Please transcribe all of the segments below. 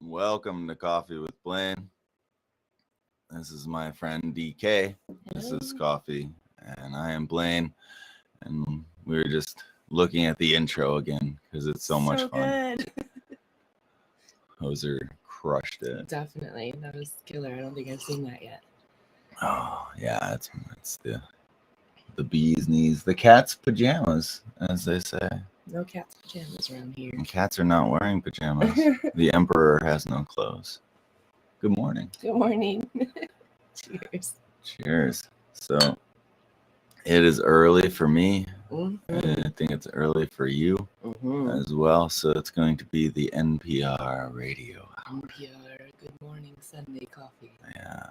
Welcome to Coffee with Blaine. This is my friend DK. This is Coffee, and I am Blaine. And we were just looking at the intro again because it's so much fun. Good. Hoser crushed it. Definitely. That was killer. I don't think I've seen that yet. Oh, yeah, it's the bee's knees. The cat's pajamas, as they say. No cat's pajamas around here. And cats are not wearing pajamas. The emperor has no clothes. Good morning. Good morning. Cheers. Cheers. So it is early for me. Mm-hmm. I think it's early for you as well. So it's going to be the NPR radio hour. NPR Good Morning Sunday Coffee. Yeah.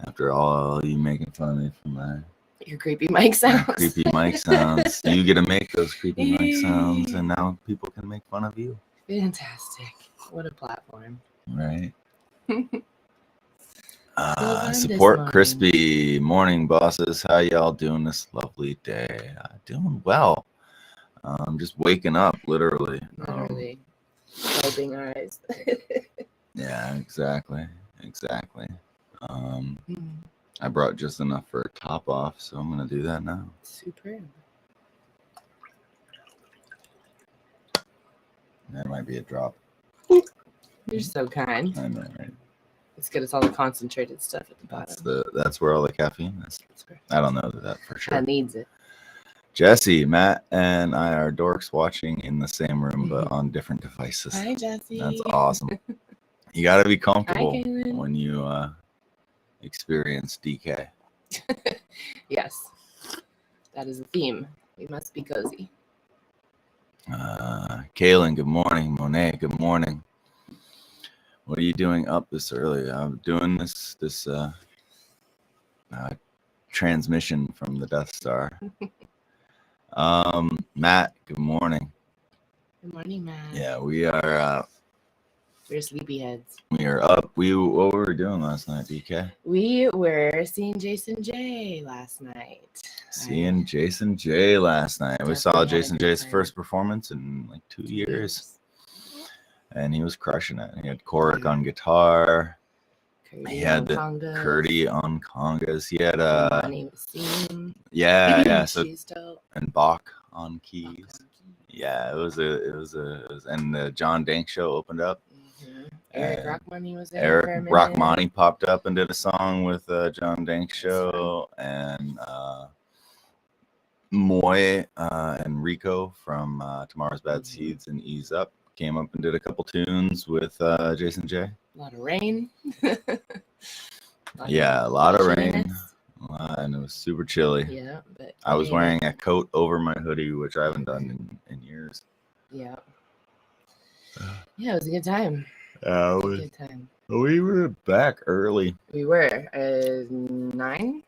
After all you making fun of me for my your creepy mic sounds. Creepy mic sounds. You get to make those creepy mic sounds, and now people can make fun of you. Fantastic. What a platform. Right. Support morning. Crispy. Morning, bosses. How y'all doing this lovely day? Doing well. Just waking up, literally. Literally. Opening our eyes. Yeah, exactly. I brought just enough for a top off, so I'm going to do that now. Super. That might be a drop. You're so kind. I know, right? It's good. It's all the concentrated stuff at the bottom. That's where all the caffeine is. I don't know that for sure. That needs it. Jesse, Matt, and I are dorks watching in the same room, but on different devices. Hi, Jesse. That's awesome. You got to be comfortable Hi, when you experience DK. Yes, that is a theme. We must be cozy. Kaylin, good morning. Monet, good morning. What are you doing up this early? I'm doing this transmission from the Death Star. Matt, good morning. Good morning, Matt. Yeah, we are. We're sleepyheads. We are up. What were we doing last night, DK? We were seeing Jason J last night. Jason J last night. We saw Jason J's first performance in like 2 years. And he was crushing it. He had Korik on guitar. He had the Curdy on congas. He had so and Bach on keys. Yeah, it was and the John Dank show opened up. Eric Rachmani was there. Eric Rachmani popped up and did a song with John Dank show, and Moy and Rico from Tomorrow's Bad Seeds and Ease Up came up and did a couple tunes with Jason J. A lot of rain. A lot of rain. And it was super chilly. Yeah, but I was wearing a coat over my hoodie, which I haven't done in years. Yeah. Yeah, it was a good time. Good time. We were back early. We were 9.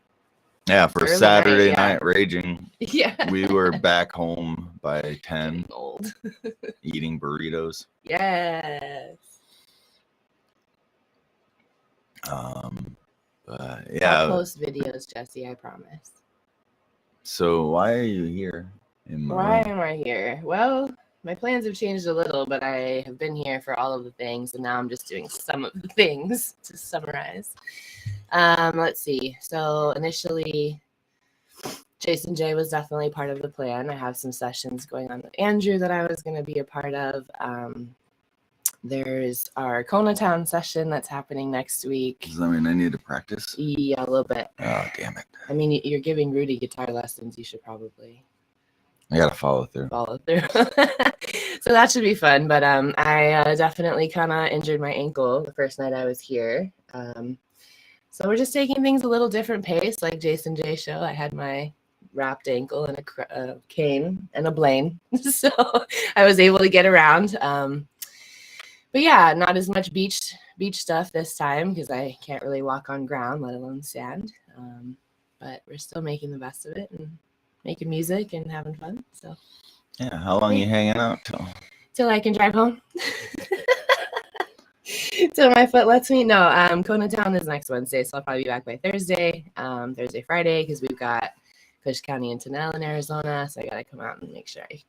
Yeah, for early Saturday night raging. Yeah. We were back home by 10. Getting old. Eating burritos. Yes. I'll post videos, Jesse, I promise. So why are you here? Why am I here? Well, my plans have changed a little, but I have been here for all of the things, and now I'm just doing some of the things to summarize. Let's see. So initially, Jason J was definitely part of the plan. I have some sessions going on with Andrew that I was going to be a part of. There's our Conatown session that's happening next week. Does that mean I need to practice? Yeah, a little bit. Oh, damn it. I mean, you're giving Rudy guitar lessons. You should probably... I got to follow through. So that should be fun. But I definitely kind of injured my ankle the first night I was here. So we're just taking things a little different pace, like Jason J show. I had my wrapped ankle and a cane and a Blaine. So I was able to get around. But yeah, not as much beach stuff this time because I can't really walk on ground, let alone sand. But we're still making the best of it and making music and having fun. So yeah, how long are you hanging out till I can drive home? Till my foot lets me. No, Conatown is next Wednesday, so I'll probably be back by Thursday, Friday, because we've got Cush County and Tunnel in Arizona, so I gotta come out and make sure I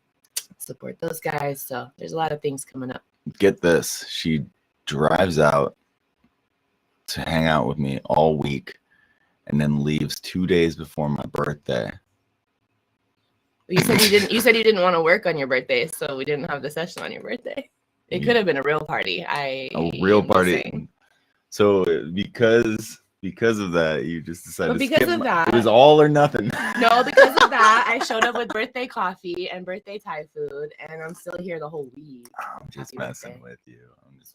support those guys. So there's a lot of things coming up. Get this, she drives out to hang out with me all week and then leaves 2 days before my birthday. You said you didn't. You said you didn't want to work on your birthday, so we didn't have the session on your birthday. It could have been a real party. A real party. So because of that, you just decided But to because skip. of that, it was all or nothing. No, because of that, I showed up with birthday coffee and birthday Thai food, and I'm still here the whole week. I'm just messing with you.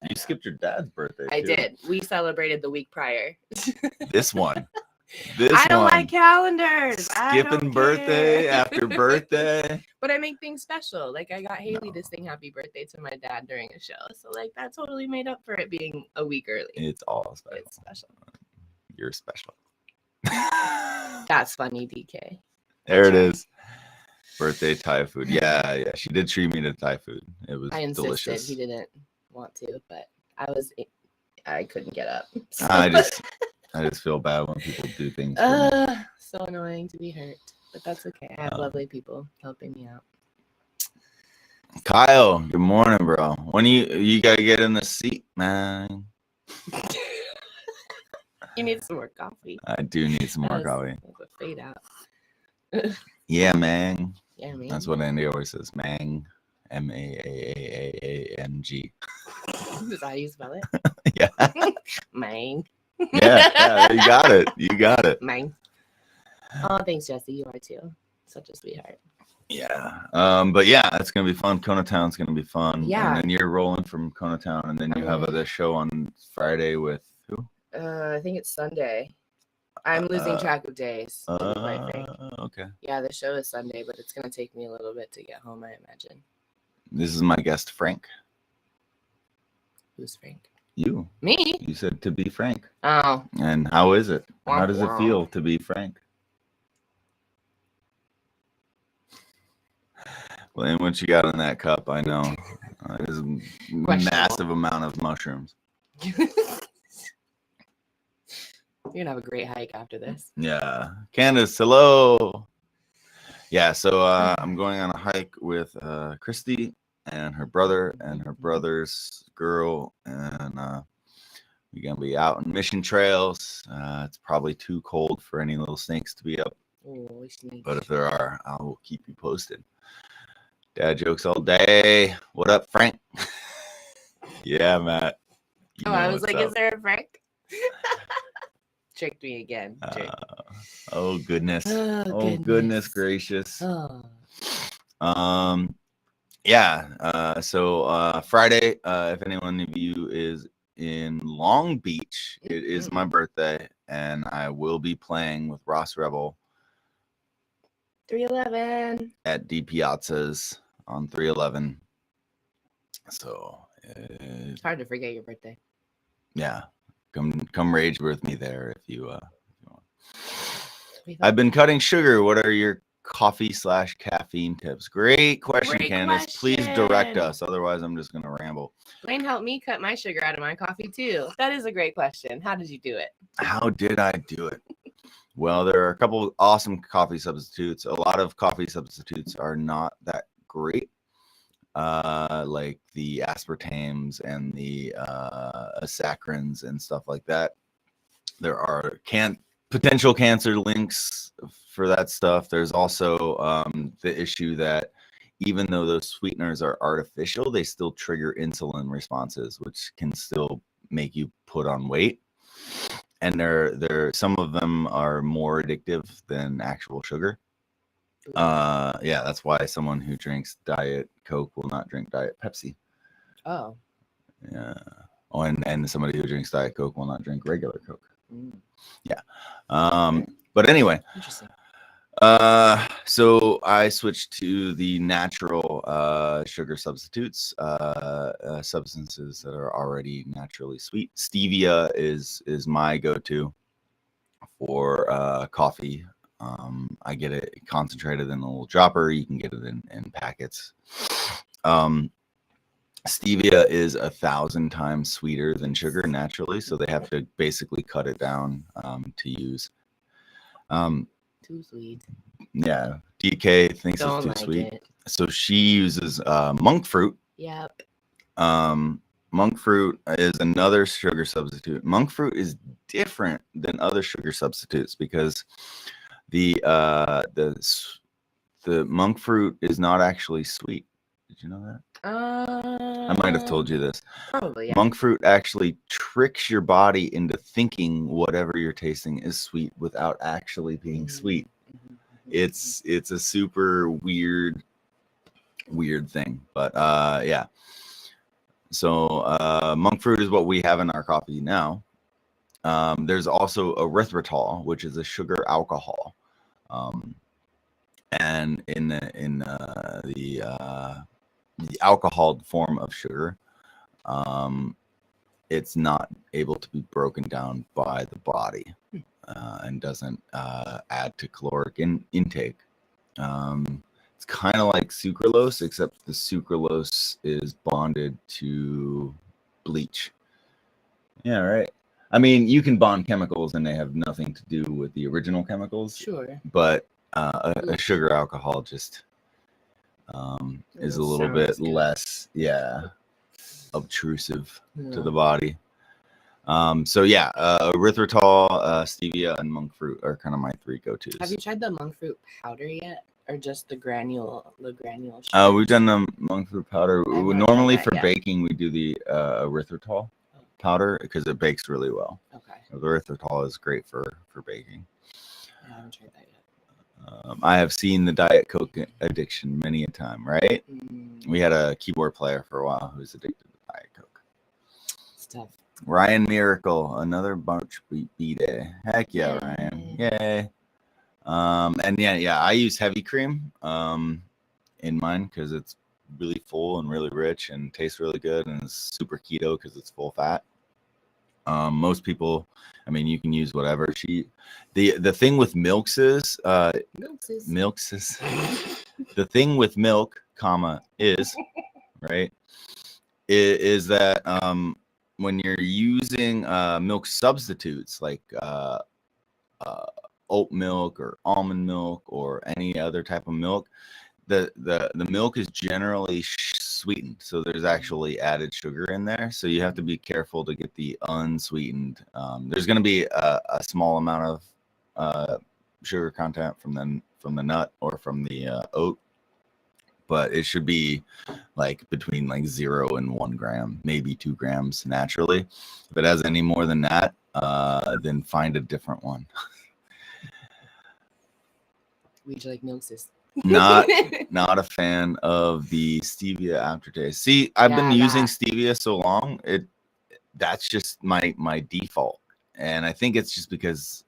You skipped your dad's birthday. I did. We celebrated the week prior. This one. I don't like calendars. Skipping birthday after birthday. But I make things special. Like I got Haley to sing happy birthday to my dad during a show. So like that totally made up for it being a week early. It's all special. It's special. You're special. That's funny, DK. There it is. Birthday Thai food. Yeah. She did treat me to Thai food. It was delicious. He didn't want to, but I couldn't get up. So. I just feel bad when people do things. So annoying to be hurt, but that's okay. I have lovely people helping me out. Kyle, good morning, bro. When you gotta get in the seat, man. You need some more coffee. I do need some more coffee. That's a fade out. Yeah, man. Yeah, man. That's what Andy always says. Mang. MAAAAMG. Is that how you spell it? Yeah. Mang. Yeah, you got it. You got it. Mang. Oh, thanks, Jesse. You are too. Such a sweetheart. Yeah. But yeah, it's gonna be fun. Kona Town's gonna be fun. Yeah. And then you're rolling from Kona Town, and then you have the show on Friday with who? I think it's Sunday. I'm losing track of days. I think. Okay. Yeah, the show is Sunday, but it's gonna take me a little bit to get home, I imagine. This is my guest, Frank. Who's Frank? You. Me? You said to be Frank. Oh. And how is it? How does it feel to be Frank? Blaine, what you got in that cup? I know. There's a massive amount of mushrooms. You're going to have a great hike after this. Yeah. Candace, hello. Yeah, so I'm going on a hike with Christy and her brother and her brother's girl, and we're going to be out on mission trails. It's probably too cold for any little snakes to be up. Oh, snakes. But if there are, I will keep you posted. Dad jokes all day. What up, Frank? Yeah, Matt. I was like, is there a Frank? Tricked me again. Oh, goodness. Oh, goodness gracious. Yeah. So Friday, if anyone of you is in Long Beach, it is my birthday, and I will be playing with Ross Rebel 311 at D Piazza's on 311. So it's hard to forget your birthday. Yeah, come rage with me there if you want. I've been cutting sugar. What are your coffee/caffeine tips? Great question, Candace. Please direct us. Otherwise, I'm just going to ramble. Blaine helped me cut my sugar out of my coffee too. That is a great question. How did you do it? How did I do it? Well, there are a couple of awesome coffee substitutes. A lot of coffee substitutes are not that great, like the aspartames and the saccharides and stuff like that. There are potential cancer links for that stuff. There's also the issue that even though those sweeteners are artificial, they still trigger insulin responses, which can still make you put on weight. And some of them are more addictive than actual sugar. Yeah, that's why someone who drinks Diet Coke will not drink Diet Pepsi. Oh. Yeah. Oh, and somebody who drinks Diet Coke will not drink regular Coke. Yeah. But anyway. Interesting. So I switched to the natural sugar substitutes, substances that are already naturally sweet. Stevia is my go-to for coffee. I get it concentrated in a little dropper. You can get it in packets. Stevia is 1,000 times sweeter than sugar naturally, so they have to basically cut it down to use. Too sweet. Yeah, DK thinks it's too sweet. So she uses monk fruit. Yep. monk fruit is another sugar substitute. Monk fruit is different than other sugar substitutes because the monk fruit is not actually sweet. Did you know that? I might have told you this. Probably, yeah. Monk fruit actually tricks your body into thinking whatever you're tasting is sweet without actually being sweet. It's a super weird thing, but yeah. So monk fruit is what we have in our coffee now. There's also erythritol, which is a sugar alcohol, and in the alcohol form of sugar, it's not able to be broken down by the body and doesn't add to caloric intake. It's kind of like sucralose, except the sucralose is bonded to bleach. Yeah, right. I mean, you can bond chemicals and they have nothing to do with the original chemicals. Sure. But a sugar alcohol just is a little bit less, obtrusive to the body. So yeah, erythritol, stevia, and monk fruit are kind of my three go-tos. Have you tried the monk fruit powder yet, or just the granule sugar? We've done the monk fruit powder. Normally for baking, we do the erythritol powder because it bakes really well. Okay. The erythritol is great for baking. I haven't tried that yet. I have seen the Diet Coke addiction many a time, right? We had a keyboard player for a while who was addicted to Diet Coke. It's tough. Ryan Miracle, another March B-Day. Heck yeah, Ryan. Yay. And yeah, I use heavy cream in mine because it's really full and really rich and tastes really good, and it's super keto because it's full fat. Most people, I mean, you can use whatever. The thing with milks is the thing with milk, is right, is that when you're using milk substitutes like oat milk or almond milk or any other type of milk, the milk is generally sweetened, so there's actually added sugar in there, so you have to be careful to get the unsweetened. There's going to be a small amount of sugar content from the nut or from the oat, but it should be like between like 0 and 1 gram, maybe 2 grams naturally. If it has any more than that, then find a different one. Would you like milksis? Not a fan of the stevia aftertaste. See, I've been using stevia so long, that's just my default, and I think it's just because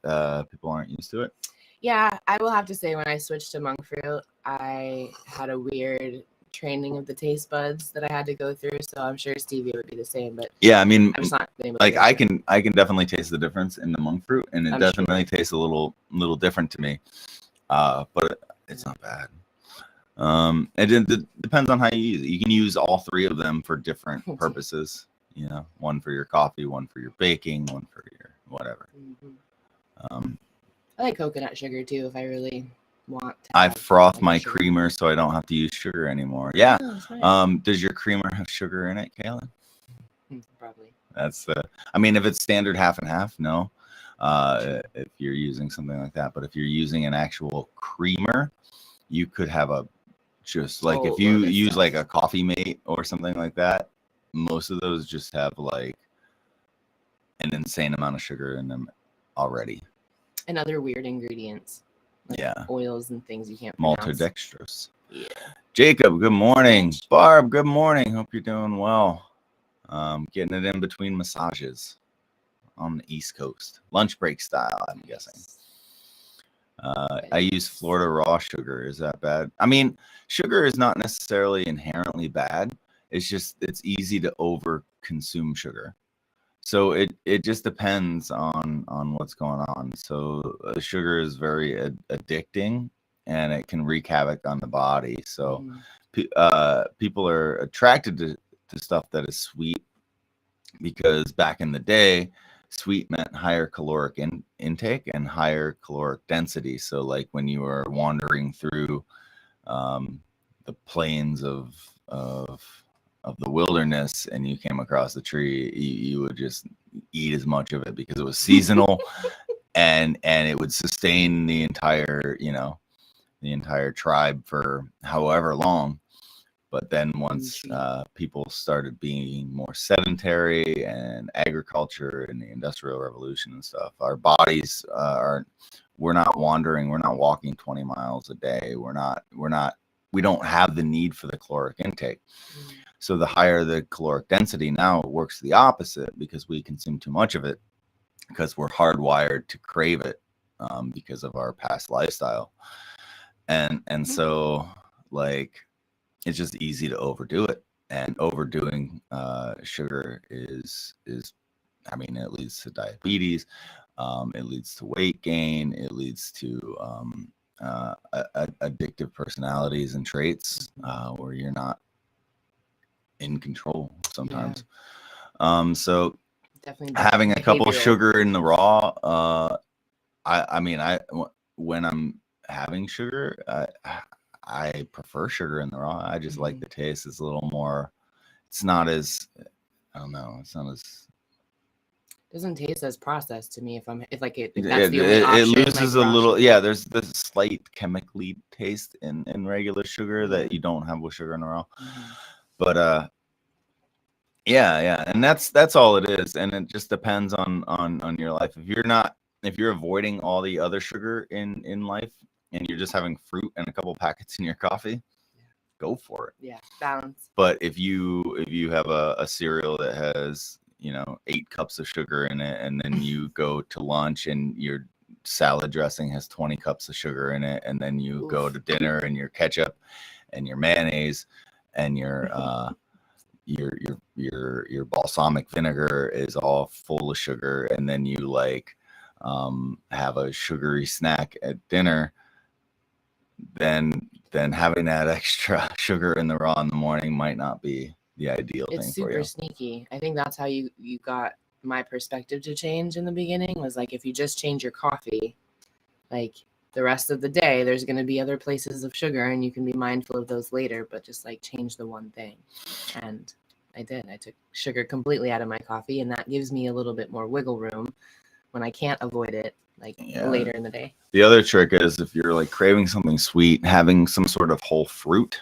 people aren't used to it. Yeah, I will have to say when I switched to monk fruit, I had a weird training of the taste buds that I had to go through. So I'm sure stevia would be the same, but yeah, I mean, I'm just not able to like I can definitely taste the difference in the monk fruit, and it definitely tastes a little different to me. But it's not bad. It depends on how you use it. You can use all three of them for different purposes. You know, one for your coffee, one for your baking, one for your whatever. I like coconut sugar too if I really want to. I froth my creamer so I don't have to use sugar anymore. Yeah. Oh, does your creamer have sugar in it, Kaylin? Probably. That's I mean, if it's standard half and half, no. If you're using something like that, but if you're using an actual creamer, you could have if you use like a Coffee Mate or something like that, most of those just have like an insane amount of sugar in them already. And other weird ingredients. Like oils and things you can't pronounce. Maltodextrose. Yeah. Jacob, good morning. Barb, good morning. Hope you're doing well. Getting it in between massages on the East Coast. Lunch break style, I'm guessing. I use Florida raw sugar. Is that bad? I mean, sugar is not necessarily inherently bad. It's just it's easy to over consume sugar. So it just depends on what's going on. So sugar is very addicting, and it can wreak havoc on the body. So people are attracted to stuff that is sweet because back in the day, sweet meant higher caloric intake and higher caloric density. So like when you were wandering through the plains of the wilderness and you came across the tree, you would just eat as much of it because it was seasonal and it would sustain the entire, the entire tribe for however long. But then once people started being more sedentary and agriculture and the Industrial Revolution and stuff, our bodies we're not wandering, we're not walking 20 miles a day. We don't have the need for the caloric intake. So the higher the caloric density, now it works the opposite because we consume too much of it because we're hardwired to crave it because of our past lifestyle. And so like, it's just easy to overdo it, and overdoing sugar is, I mean, it leads to diabetes. It leads to weight gain. It leads to addictive personalities and traits where you're not in control sometimes. So definitely having a couple of sugar in the raw, when I'm having sugar, I prefer sugar in the raw. I just like the taste. It's a little more, it's not as, I don't know, it's not as, doesn't taste as processed to me if that's the only it option. loses a little. Yeah, there's this slight chemically taste in regular sugar that you don't have with sugar in the raw. But yeah, and that's all it is, and it just depends on your life. If you're avoiding all the other sugar in life and you're just having fruit and a couple packets in your coffee, go for it. Yeah, balance. But if you have a cereal that has 8 cups of sugar in it, and then you go to lunch and your salad dressing has 20 cups of sugar in it, and then you go to dinner and your ketchup and your mayonnaise and your balsamic vinegar is all full of sugar, and then you have a sugary snack at dinner, then having that extra sugar in the raw in the morning might not be the ideal thing for you. It's super sneaky. I think that's how you got my perspective to change in the beginning, was like, if you just change your coffee, like the rest of the day, there's going to be other places of sugar and you can be mindful of those later, but just like change the one thing. And I did. I took sugar completely out of my coffee, and that gives me a little bit more wiggle room when I can't avoid it, later in the day. The other trick is, if you're like craving something sweet, having some sort of whole fruit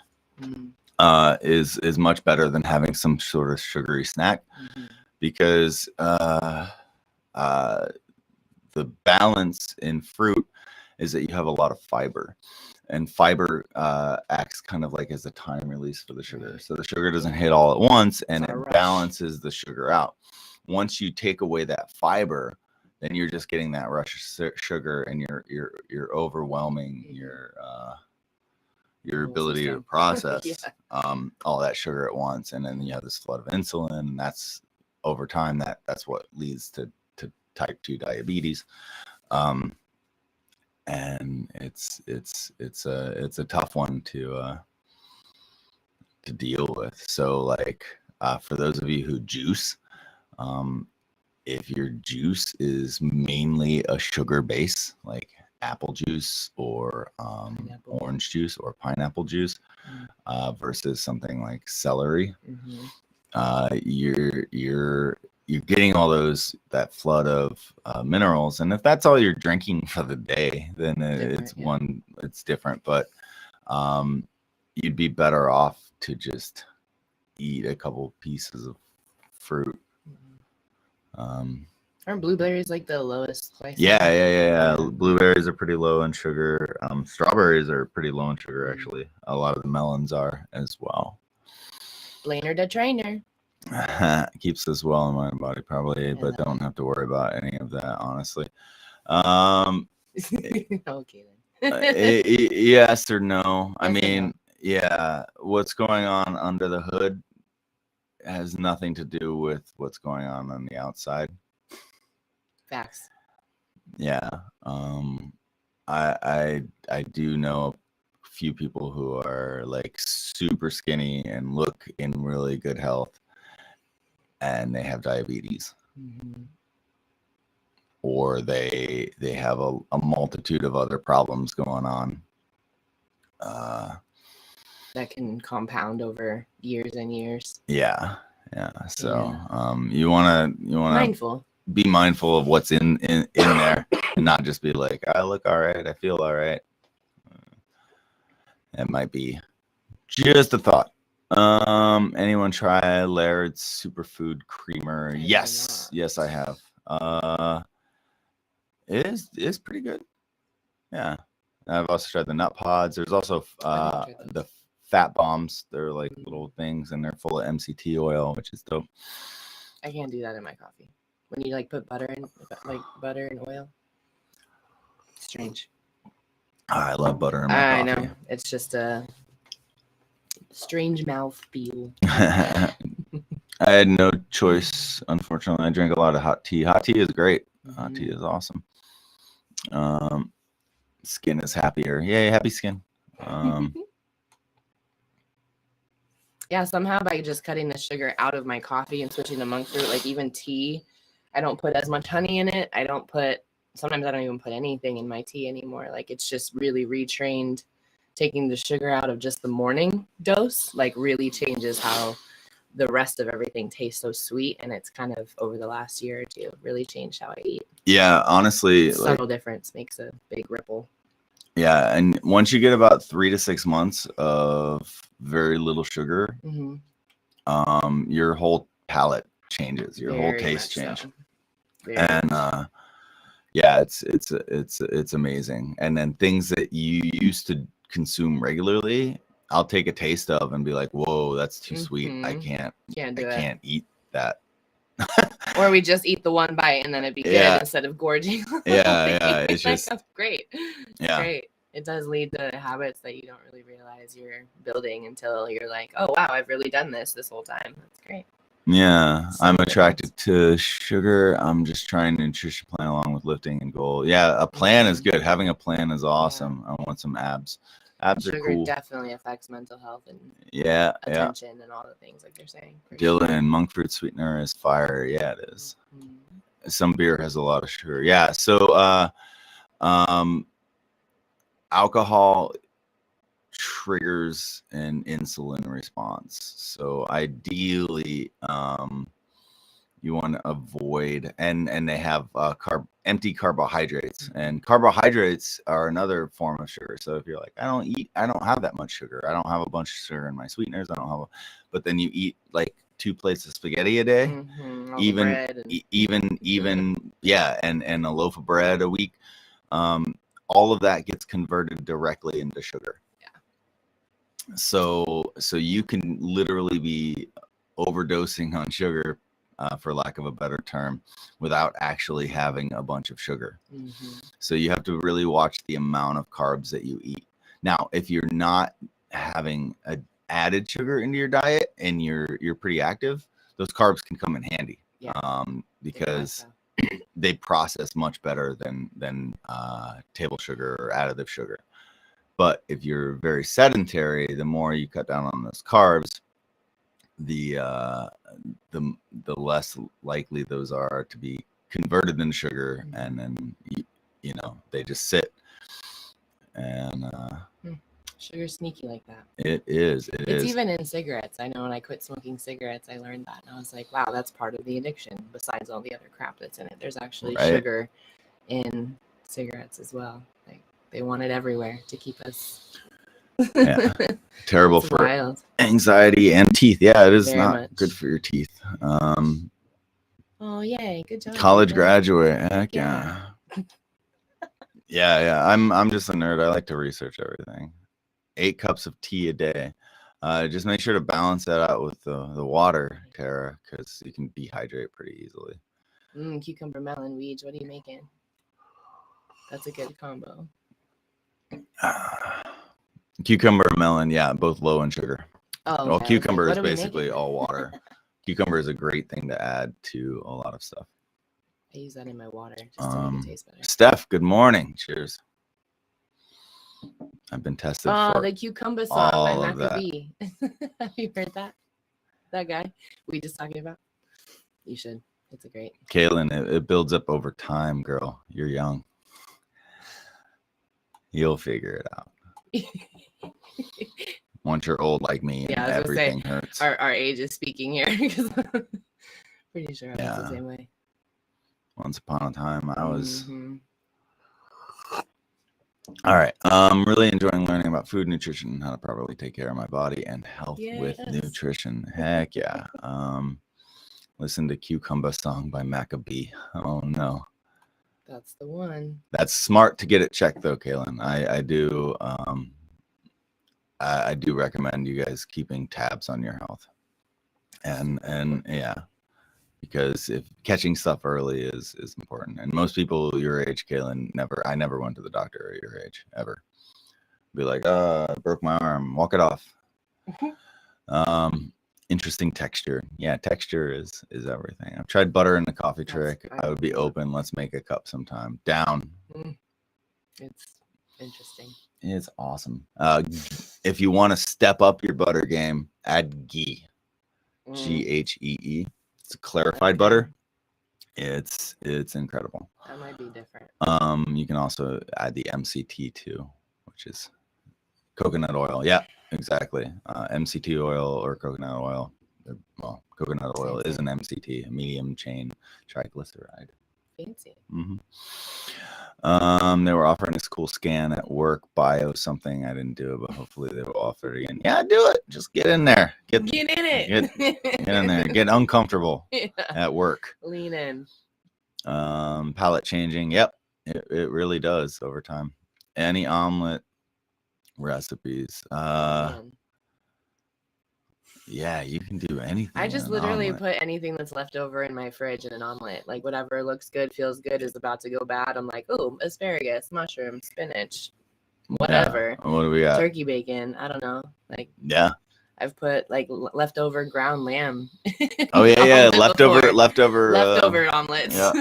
is much better than having some sort of sugary snack, because the balance in fruit is that you have a lot of fiber, and fiber acts kind of like as a time release for the sugar. So the sugar doesn't hit all at once, and it balances the sugar out. Once you take away that fiber, then you're just getting that rush of sugar, and you're overwhelming your ability to process all that sugar at once, and then you have this flood of insulin, and that's over time that's what leads to type 2 diabetes. And it's a tough one to deal with. So for those of you who juice, if your juice is mainly a sugar base, like apple juice or orange juice or pineapple juice, versus something like celery, you're getting all that flood of minerals. And if that's all you're drinking for the day, then it's different. But you'd be better off to just eat a couple pieces of fruit. Aren't blueberries like the lowest spice? Yeah. Blueberries are pretty low in sugar. Strawberries are pretty low in sugar, actually. A lot of the melons are as well. Blaine the trainer. Keeps us well in mind and body, probably, but don't have to worry about any of that, honestly. Okay then. Yes or no? I mean, what's going on under the hood has nothing to do with what's going on the outside. Facts. Yeah. I do know a few people who are like super skinny and look in really good health, and they have diabetes, or they have a multitude of other problems going on. that can compound over years and years. Yeah. So you wanna Mindful. be mindful of what's in there, and not just be like, I look all right, I feel all right. It might be just a thought. Anyone try Laird's Superfood Creamer? Yes, I have. It's pretty good. Yeah, I've also tried the nut pods. There's also the fat bombs. They're like little things, and they're full of MCT oil, which is dope. I can't do that in my coffee. When you like put butter in, like butter and oil. Strange. I love butter in my coffee. I know. It's just a strange mouth feel. I had no choice, unfortunately. I drink a lot of hot tea. Hot tea is great. Hot tea is awesome. Skin is happier. Yay, happy skin. Yeah, somehow by just cutting the sugar out of my coffee and switching to monk fruit, like even tea, I don't put as much honey in it. Sometimes I don't even put anything in my tea anymore. Like it's just really retrained. Taking the sugar out of just the morning dose, like really changes how the rest of everything tastes so sweet. And it's kind of over the last year or two really changed how I eat. Yeah, honestly. Subtle difference makes a big ripple. Yeah, and once you get about 3 to 6 months of very little sugar, your whole palate changes, your whole taste changes. And yeah, it's amazing. And then things that you used to consume regularly, I'll take a taste of and be like, whoa, that's too sweet. I can't eat that. Or we just eat the one bite and then it'd be good instead of gorging. It's just that's great. Yeah, great. It does lead to habits that you don't really realize you're building until you're like, oh wow, I've really done this whole time. That's great. Yeah, I'm attracted to sugar. I'm just trying to nutrition plan along with lifting and goal. Yeah, a plan is good. Having a plan is awesome. I want some abs. Abs sugar are cool. Definitely affects mental health and attention and all the things like they're saying. Dylan, monk fruit sweetener is fire. Yeah, it is. Some beer has a lot of sugar. Yeah, so alcohol triggers an insulin response. So ideally, you want to avoid, and they have empty carbohydrates, and carbohydrates are another form of sugar. So if you're like, I don't have that much sugar, I don't have a bunch of sugar in my sweeteners, but then you eat like 2 plates of spaghetti a day, even and a loaf of bread a week, all of that gets converted directly into sugar. So you can literally be overdosing on sugar, for lack of a better term, without actually having a bunch of sugar. So you have to really watch the amount of carbs that you eat. Now, if you're not having added sugar into your diet and you're pretty active, those carbs can come in handy, because they process much better than table sugar or additive sugar. But if you're very sedentary, the more you cut down on those carbs, the less likely those are to be converted into sugar, and then they just sit. And sugar's sneaky like that. It is. It's even in cigarettes. I know when I quit smoking cigarettes, I learned that, and I was like, wow, that's part of the addiction. Besides all the other crap that's in it, there's actually sugar in cigarettes as well. Like they want it everywhere to keep us. Terrible it's for wild. Anxiety and teeth. Yeah, it is Very not much. good for your teeth. Oh yay, good job. College graduate. Heck yeah. Yeah. I'm just a nerd. I like to research everything. 8 cups of tea a day. Just make sure to balance that out with the water, Tara, because you can dehydrate pretty easily. Cucumber melon weeds. What are you making? That's a good combo. Cucumber, melon, both low in sugar. Well, cucumber is basically all water. Cucumber is a great thing to add to a lot of stuff. I use that in my water just to make it taste better. Steph, good morning. Cheers. I've been tested for the cucumber song by all of that. Have you heard that? That guy we just talking about? You should. It's a great. Kaylin, it builds up over time, girl. You're young. You'll figure it out. once you're old like me and Yeah, I was gonna say, everything hurts. Our age is speaking here because I'm pretty sure I was the same way. Once upon a time, I was. Mm-hmm. All right. I'm really enjoying learning about food, nutrition, and how to properly take care of my body and health with nutrition. Heck yeah. Listen to Cucumber Song by Maccabee. Oh no. That's the one. That's smart to get it checked though, Kaylin. I do I do recommend you guys keeping tabs on your health. And yeah. Because if catching stuff early is important. And most people your age, Kaylin, I never went to the doctor at your age, ever. Be like, I broke my arm, walk it off. Interesting texture. Yeah, texture is everything. I've tried butter in the coffee trick. I would be open. Let's make a cup sometime. Down. It's interesting. It's awesome. If you want to step up your butter game, add ghee. Ghee. It's a clarified butter. It's incredible. That might be different. You can also add the MCT too, which is coconut oil. Yeah, exactly. MCT oil or coconut oil. Well, coconut oil is an MCT, a medium chain triglyceride. Fancy. They were offering this cool scan at work, bio something. I didn't do it, but hopefully they will offer it again. Yeah, do it. Just get in there. Get in it. Get in there. Get uncomfortable at work. Lean in. Palate changing. Yep, it really does over time. Any omelet recipes. Yeah, you can do anything. I just literally put anything that's left over in my fridge in an omelet. Like whatever looks good, feels good, is about to go bad. I'm like, oh, asparagus, mushroom, spinach, whatever. Yeah. What do we got? Turkey bacon. I don't know. Like, yeah. I've put like leftover ground lamb. Oh yeah. Leftover omelets. Yeah.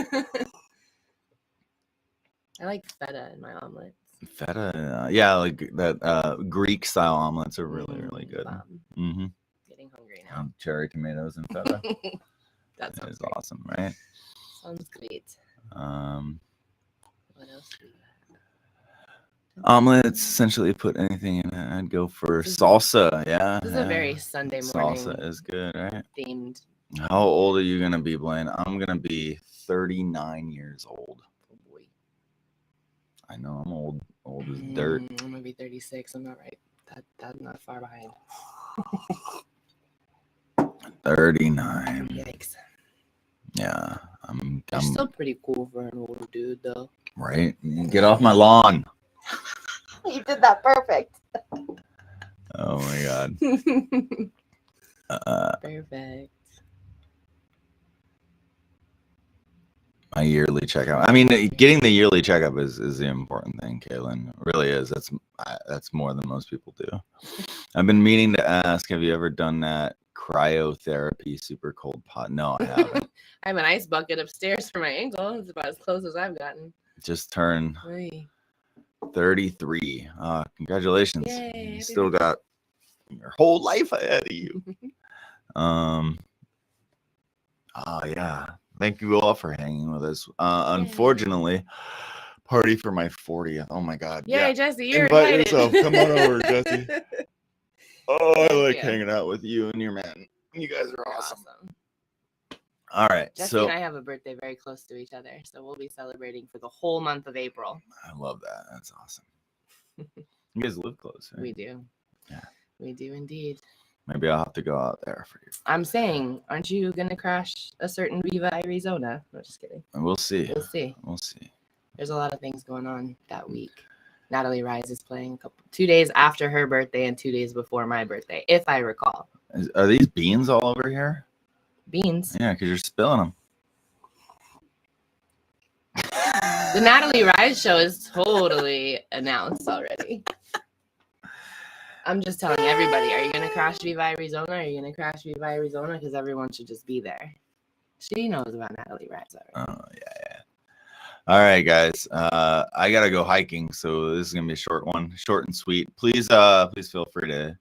I like feta in my omelets. Feta, yeah, like that Greek style omelets are really, really good. Getting hungry now. Cherry tomatoes and feta. That is great. Awesome, right? Sounds great. What else do we got? Omelets, essentially put anything in it. I'd go for salsa. Yeah. This is a very Sunday morning. Salsa is good, right? Themed. How old are you gonna be, Blaine? I'm gonna be 39 years old. Oh boy. I know I'm old as dirt. I'm gonna be 36. I'm not right. That's not far behind. 39. Yikes. Yeah, I'm still pretty cool for an old dude, though. Right? Get off my lawn. You did that perfect. Oh my god. Perfect. My yearly checkup. I mean, getting the yearly checkup is the important thing, Kaylin. It really is. That's more than most people do. I've been meaning to ask, have you ever done that cryotherapy super cold pot? No, I haven't. I have an ice bucket upstairs for my ankle. It's about as close as I've gotten. Just turned 33. Congratulations. Yay, you still got your whole life ahead of you. Oh yeah. Thank you all for hanging with us. Unfortunately, party for my 40th. Oh my god. Yay, yeah, Jesse, you're Invite invited. yourself. Come on over, Jesse. Oh, I like hanging out with you and your man. You guys are awesome. All right. Jesse and I have a birthday very close to each other, so we'll be celebrating for the whole month of April. I love that. That's awesome. You guys live close, right? We do. Yeah. We do indeed. Maybe I'll have to go out there for you. I'm saying, aren't you going to crash a certain Viva Arizona? No, just kidding. We'll see. We'll see. There's a lot of things going on that week. Natalie Rise is playing 2 days after her birthday and 2 days before my birthday, if I recall. Are these beans all over here? Beans? Yeah, because you're spilling them. The Natalie Rise show is totally announced already. I'm just telling everybody, are you going to crash Viva Arizona? Are you going to crash Viva Arizona? Because everyone should just be there. She knows about Natalie Rise already. Oh, yeah. All right, guys. I got to go hiking, so this is going to be a short one. Short and sweet. Please feel free to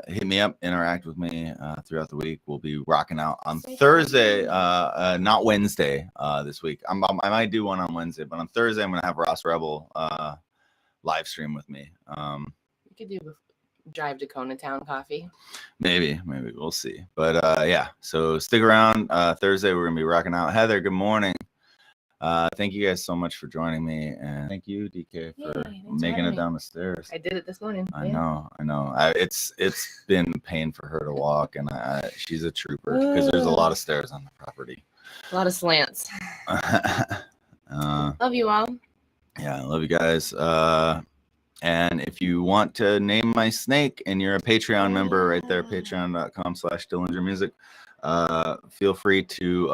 hit me up, interact with me throughout the week. We'll be rocking out on Thursday, not Wednesday this week. I might do one on Wednesday, but on Thursday, I'm going to have Ross Rebel live stream with me. drive to Conatown coffee. Maybe we'll see. But yeah, so stick around. Thursday we're gonna be rocking out. Heather, good morning. Thank you guys so much for joining me, and thank you, DK, for making it down the stairs. I did it this morning. I know. It's been a pain for her to walk, and she's a trooper because there's a lot of stairs on the property. A lot of slants. Love you all. Yeah, I love you guys. And if you want to name my snake and you're a Patreon member right there, patreon.com/DillingerMusic, feel free to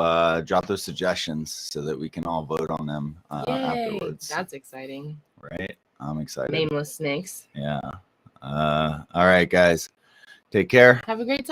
drop those suggestions so that we can all vote on them afterwards. That's exciting. Right? I'm excited. Nameless snakes. Yeah. All right, guys. Take care. Have a great time.